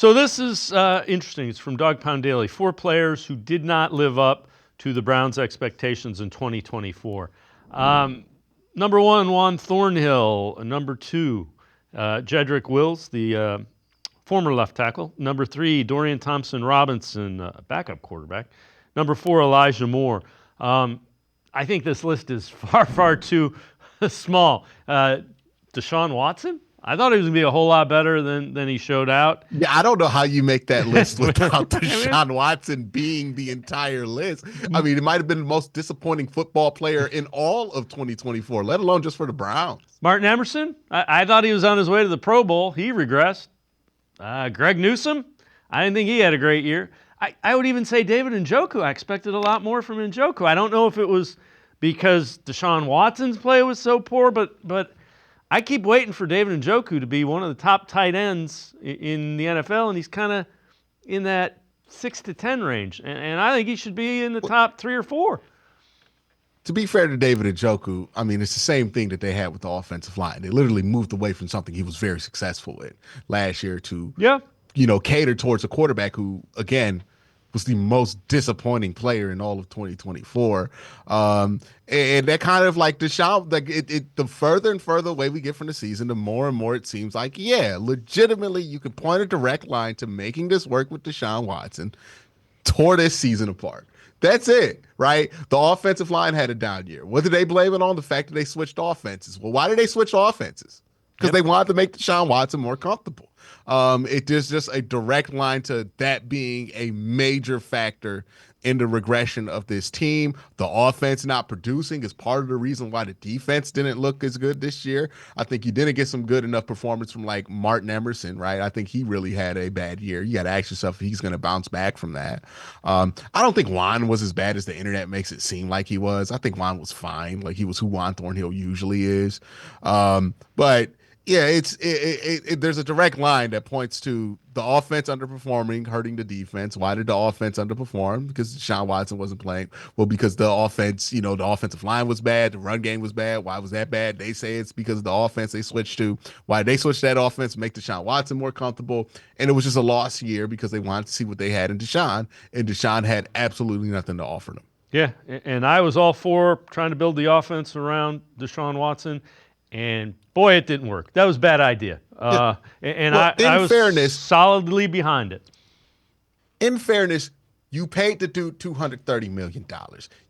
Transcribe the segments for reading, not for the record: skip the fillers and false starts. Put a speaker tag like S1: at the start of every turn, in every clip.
S1: So this is interesting. It's from Dawg Pound Daily. 4 players who did not live up to the Browns' expectations in 2024. Number 1, Juan Thornhill. Number 2, Jedrick Wills, the former left tackle. Number 3, Dorian Thompson-Robinson, backup quarterback. Number 4, Elijah Moore. I think this list is far, far too small. Deshaun Watson? I thought he was going to be a whole lot better than he showed out.
S2: Yeah, I don't know how you make that list without Deshaun Watson being the entire list. I mean, it might have been the most disappointing football player in all of 2024, let alone just for the Browns.
S1: Martin Emerson? I thought he was on his way to the Pro Bowl. He regressed. Greg Newsome? I didn't think he had a great year. I would even say David Njoku. I expected a lot more from Njoku. I don't know if it was because Deshaun Watson's play was so poor, but I keep waiting for David Njoku to be one of the top tight ends in the NFL, and he's kind of in that 6 to 10 range. And I think he should be in the top 3 or 4.
S2: To be fair to David Njoku, I mean, it's the same thing that they had with the offensive line. They literally moved away from something he was very successful in last year to, cater towards a quarterback who, again, was the most disappointing player in all of 2024. And that kind of like Deshaun, like the further and further away we get from the season, the more and more it seems like, yeah, legitimately you can point a direct line to making this work with Deshaun Watson, tore this season apart. That's it, right? The offensive line had a down year. What did they blame it on? The fact that they switched offenses. Well, why did they switch offenses? Because they wanted to make Deshaun Watson more comfortable. There's just a direct line to that being a major factor in the regression of this team. The offense not producing is part of the reason why the defense didn't look as good this year. I think you didn't get some good enough performance from like Martin Emerson, right? I think he really had a bad year. You got to ask yourself if he's going to bounce back from that. I don't think Juan was as bad as the internet makes it seem like he was. I think Juan was fine. Like he was who Juan Thornhill usually is. But yeah, there's a direct line that points to the offense underperforming, hurting the defense. Why did the offense underperform? Because Deshaun Watson wasn't playing. Well, because the offense, the offensive line was bad, the run game was bad. Why was that bad? They say it's because of the offense they switched to. Why did they switch that offense? Make Deshaun Watson more comfortable. And it was just a lost year because they wanted to see what they had in Deshaun, and Deshaun had absolutely nothing to offer them.
S1: Yeah, and I was all for trying to build the offense around Deshaun Watson. And boy, it didn't work. That was a bad idea. I was solidly behind it.
S2: In fairness, you paid the dude $230 million.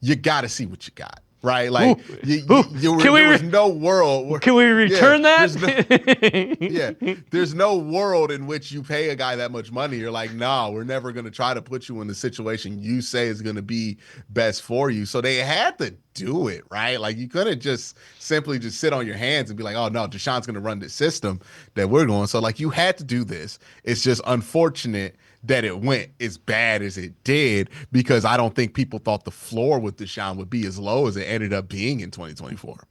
S2: You got to see what you got, right? Like, there was no world.
S1: Can we return that?
S2: There's no world in which you pay a guy that much money. You're like, no, we're never going to try to put you in the situation you say is going to be best for you. So they had to do it, right? Like you couldn't just simply just sit on your hands and be like, oh no, Deshaun's going to run this system that we're going. So like you had to do this. It's just unfortunate that it went as bad as it did because I don't think people thought the floor with Deshaun would be as low as it ended up being in 2024.